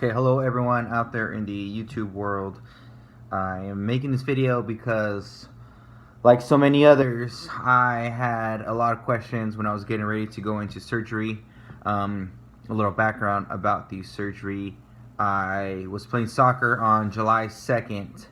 Okay, hello everyone out there in the YouTube world. I am making this video because, like so many others, I had a lot of questions when I was getting ready to go into surgery. A little background about the surgery. I was playing soccer on July 2nd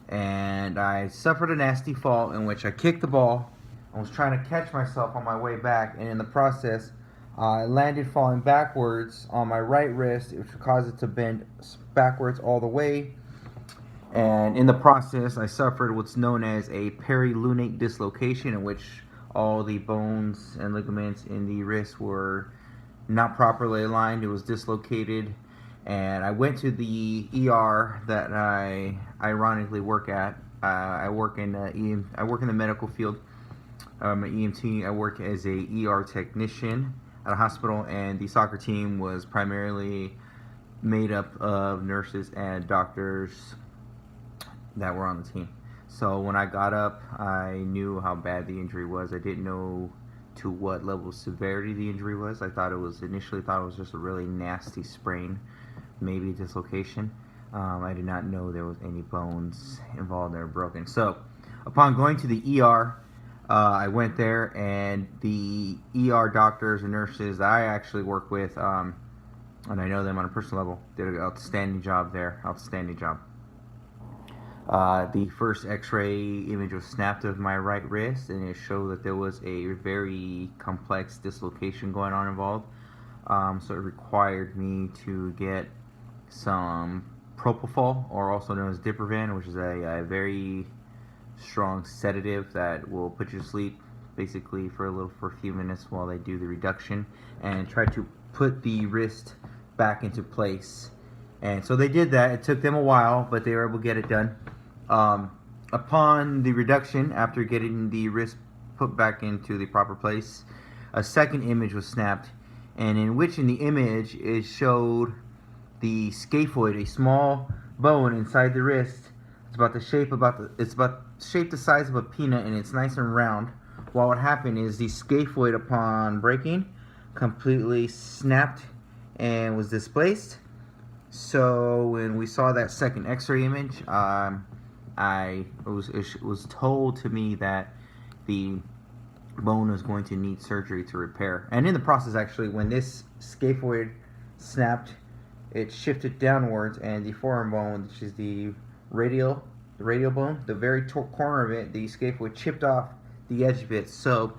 and I suffered a nasty fall in which I kicked the ball. I was trying to catch myself on my way back, and in the process I landed falling backwards on my right wrist, which caused it to bend backwards all the way. And in the process, I suffered what's known as a perilunate dislocation, in which all the bones and ligaments in the wrist were not properly aligned. It was dislocated. And I went to the ER that I ironically work at. I work in the medical field. I'm an EMT. I work as a ER technician at a hospital, and the soccer team was primarily made up of nurses and doctors that were on the team. So when I got up, I knew how bad the injury was. I didn't know to what level of severity the injury was. I initially thought it was just a really nasty sprain, maybe a dislocation. I did not know there was any bones involved that were broken. So upon going to the ER, I went there, and the ER doctors and nurses that I actually work with, and I know them on a personal level, did an outstanding job there. Outstanding job. The first x-ray image was snapped of my right wrist, and it showed that there was a very complex dislocation going on involved. So it required me to get some propofol, or also known as Diprivan, which is a very strong sedative that will put you to sleep basically for a few minutes while they do the reduction and try to put the wrist back into place. And so they did that. It took them a while, but they were able to get it done. Upon the reduction, after getting the wrist put back into the proper place, a second image was snapped, and in the image it showed the scaphoid, a small bone inside the wrist. It's about shaped the size of a peanut, and it's nice and round. What happened is the scaphoid, upon breaking, completely snapped and was displaced. So when we saw that second x-ray image, it was told to me that the bone was going to need surgery to repair. And in the process, actually, when this scaphoid snapped, it shifted downwards, and the forearm bone, which is the radial bone, the very corner of it, the scaphoid chipped off the edge of it. So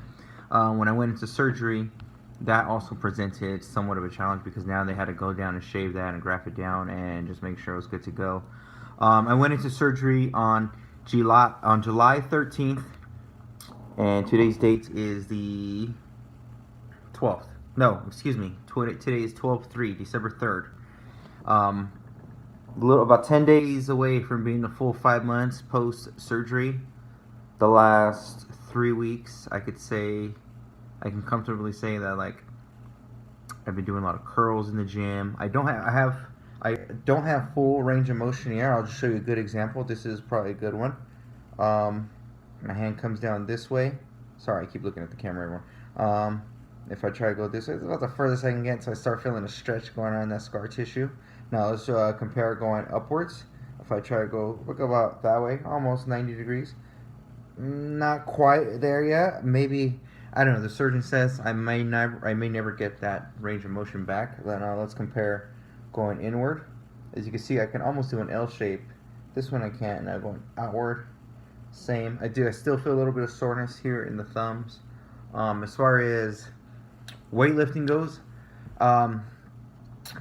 when I went into surgery, that also presented somewhat of a challenge, because now they had to go down and shave that and graft it down and just make sure it was good to go. I went into surgery on July 13th, and today's date is the 12th. No, excuse me. Today is 12/3, December 3rd. About 10 days away from being the full 5 months post-surgery. The last 3 weeks, I can comfortably say that, like, I've been doing a lot of curls in the gym. I don't have full range of motion here. I'll just show you a good example. This is probably a good one. My hand comes down this way. Sorry, I keep looking at the camera, everyone. If I try to go this way, it's about the furthest I can get, so I start feeling a stretch going on in that scar tissue. Now let's compare going upwards. If I try to go, look about that way, almost 90 degrees. Not quite there yet. Maybe, I don't know. The surgeon says I may never get that range of motion back. Then let's compare going inward. As you can see, I can almost do an L shape. This one I can't. Now going outward, same. I still feel a little bit of soreness here in the thumbs. As far as weightlifting goes,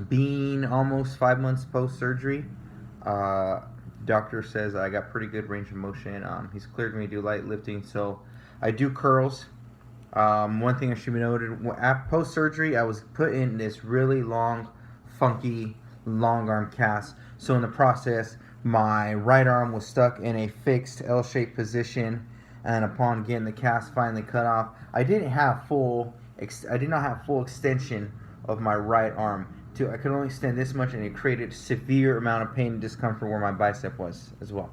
being almost 5 months post-surgery, doctor says I got pretty good range of motion. He's cleared me to do light lifting, so I do curls. One thing I should be noted, post-surgery, I was put in this really long, funky, long arm cast. So in the process, my right arm was stuck in a fixed L-shaped position, and upon getting the cast finally cut off, I did not have full extension of my right arm. I could only extend this much, and it created a severe amount of pain and discomfort where my bicep was as well.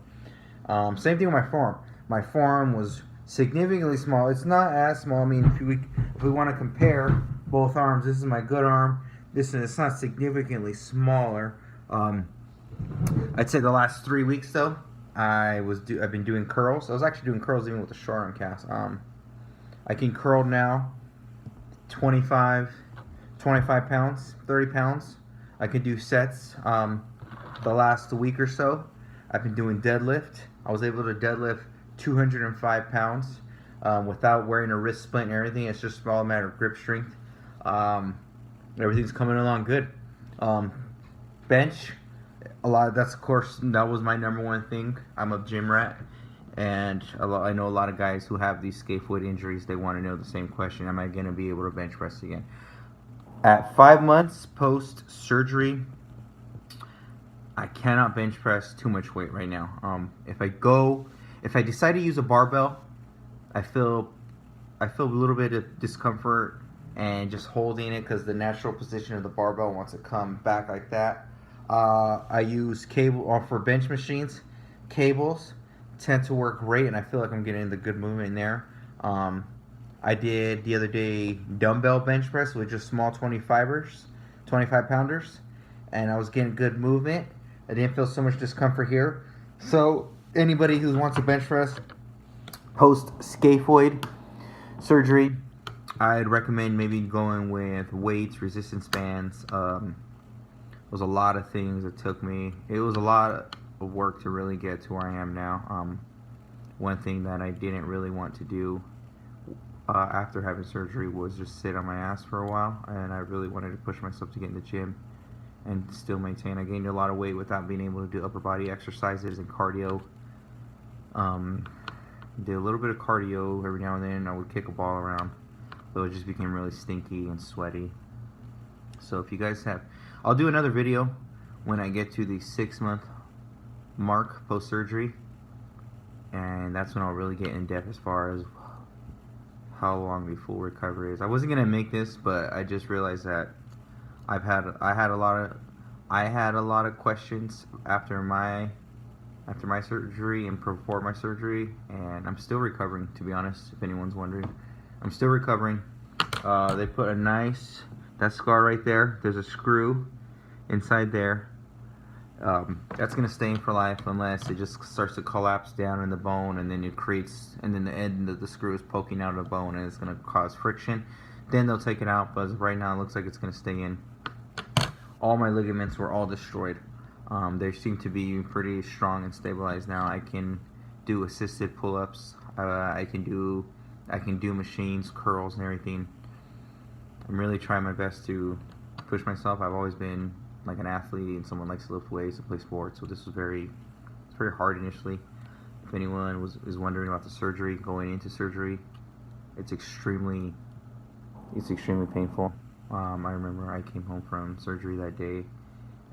Same thing with my forearm. My forearm was significantly small. It's not as small. I mean, if we want to compare both arms, this is my good arm. It's not significantly smaller, Um, I'd say the last 3 weeks though, I've been doing curls. I was actually doing curls even with the short arm cast. I can curl now 25, 25 pounds, 30 pounds. I can do sets. The last week or so, I've been doing deadlift. I was able to deadlift 205 pounds without wearing a wrist splint or anything. It's just all a matter of grip strength. Everything's coming along good. Bench, that's of course, that was my number one thing. I'm a gym rat. And I know a lot of guys who have these scaphoid injuries, they want to know the same question: am I going to be able to bench press again? At 5 months post surgery, I cannot bench press too much weight right now. If I decide to use a barbell, I feel a little bit of discomfort and just holding it, because the natural position of the barbell wants to come back like that. I use cable for bench machines. Cables tend to work great, and I feel like I'm getting the good movement in there. I did the other day dumbbell bench press with just small 25 pounders, and I was getting good movement. I didn't feel so much discomfort here. So anybody who wants to bench press post scaphoid surgery, I'd recommend maybe going with weights, resistance bands. It was a lot of things it took me. It was a lot of work to really get to where I am now. One thing that I didn't really want to do after having surgery was just sit on my ass for a while, and I really wanted to push myself to get in the gym and still maintain. I gained a lot of weight without being able to do upper body exercises and cardio. Did a little bit of cardio every now and then. I would kick a ball around, but it just became really stinky and sweaty. So if you guys have, I'll do another video when I get to the 6-month mark post surgery, and that's when I'll really get in depth as far as how long the full recovery is. I wasn't gonna make this, but I just realized that I had a lot of questions after my surgery and before my surgery, and I'm still recovering, to be honest, if anyone's wondering. I'm still recovering. They put that scar right there, there's a screw inside there. That's gonna stay in for life unless it just starts to collapse down in the bone, and then the end of the screw is poking out of the bone, and it's gonna cause friction. Then they'll take it out, but right now it looks like it's gonna stay in. All my ligaments were all destroyed. They seem to be pretty strong and stabilized now. I can do assisted pull-ups. I can do machines, curls, and everything. I'm really trying my best to push myself. I've always been like an athlete and someone likes to lift weights and play sports, so this was very hard initially. If anyone is wondering about the surgery, going into surgery, it's extremely painful. I remember I came home from surgery that day,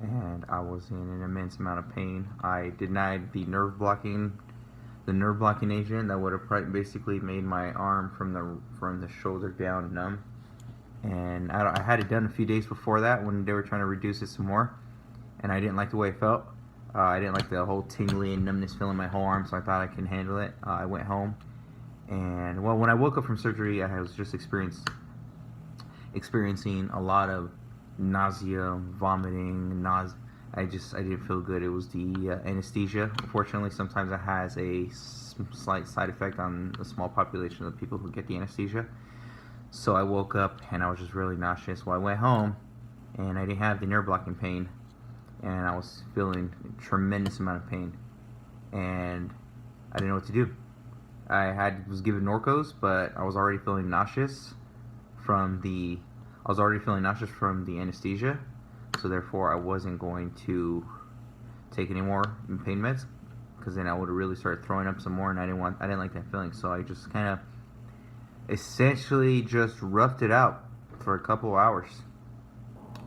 and I was in an immense amount of pain. I denied the nerve blocking agent that would have basically made my arm from the shoulder down numb. And I had it done a few days before that when they were trying to reduce it some more, and I didn't like the way it felt. I didn't like the whole tingly and numbness feeling my whole arm, so I thought I can handle it. I went home, and when I woke up from surgery, I was just experiencing a lot of nausea, vomiting, I didn't feel good. It was the anesthesia. Unfortunately, sometimes it has a slight side effect on a small population of people who get the anesthesia. So I woke up and I was just really nauseous. Well, I went home and I didn't have the nerve blocking pain, and I was feeling a tremendous amount of pain, and I didn't know what to do. I was given Norcos, but I was already feeling nauseous from the anesthesia, so therefore I wasn't going to take any more pain meds, because then I would have really started throwing up some more, and I didn't like that feeling. So I just kind of essentially just roughed it out for a couple of hours,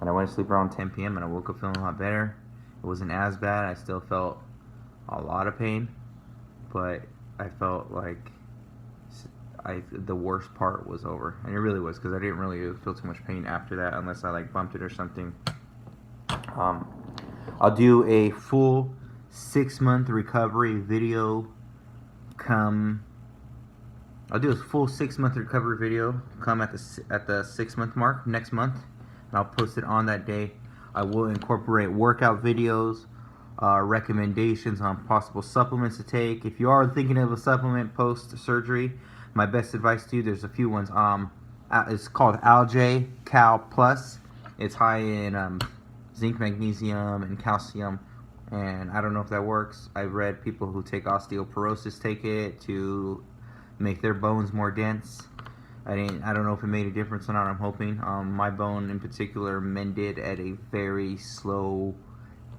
and I went to sleep around 10 p.m. and I woke up feeling a lot better. It wasn't as bad. I still felt a lot of pain, but I felt like the worst part was over, and it really was, because I didn't really feel too much pain after that, unless I like bumped it or something. I'll do a full 6-month recovery video I'll do a full 6-month recovery video come at the 6-month mark next month, and I'll post it on that day. I will incorporate workout videos, recommendations on possible supplements to take. If you are thinking of a supplement post-surgery, my best advice to you, there's a few ones. It's called Algae Cal Plus. It's high in zinc, magnesium, and calcium. And I don't know if that works. I've read people who take osteoporosis take it to make their bones more dense. I don't know if it made a difference or not. I'm hoping. My bone in particular mended at a very slow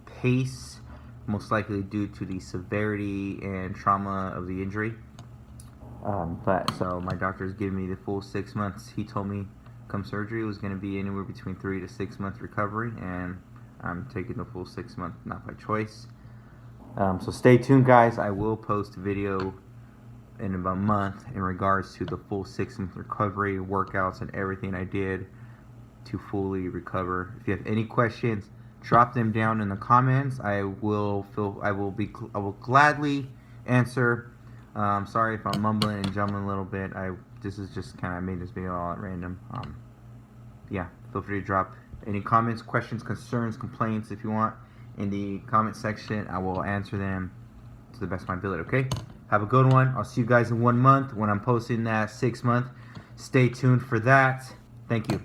pace, most likely due to the severity and trauma of the injury. So my doctor's giving me the full 6 months. He told me come surgery it was going to be anywhere between 3 to 6 month recovery, and I'm taking the full 6 month, not by choice. So stay tuned, guys. I will post a video in about a month in regards to the full 6 month recovery, workouts, and everything I did to fully recover. If you have any questions, drop them down in the comments. I will gladly answer. Sorry if I'm mumbling and jumbling a little bit. This is just I made this video all at random. Yeah, feel free to drop any comments, questions, concerns, complaints if you want in the comment section. I will answer them to the best of my ability. Okay, have a good one. I'll see you guys in 1 month when I'm posting that 6 month. Stay tuned for that. Thank you.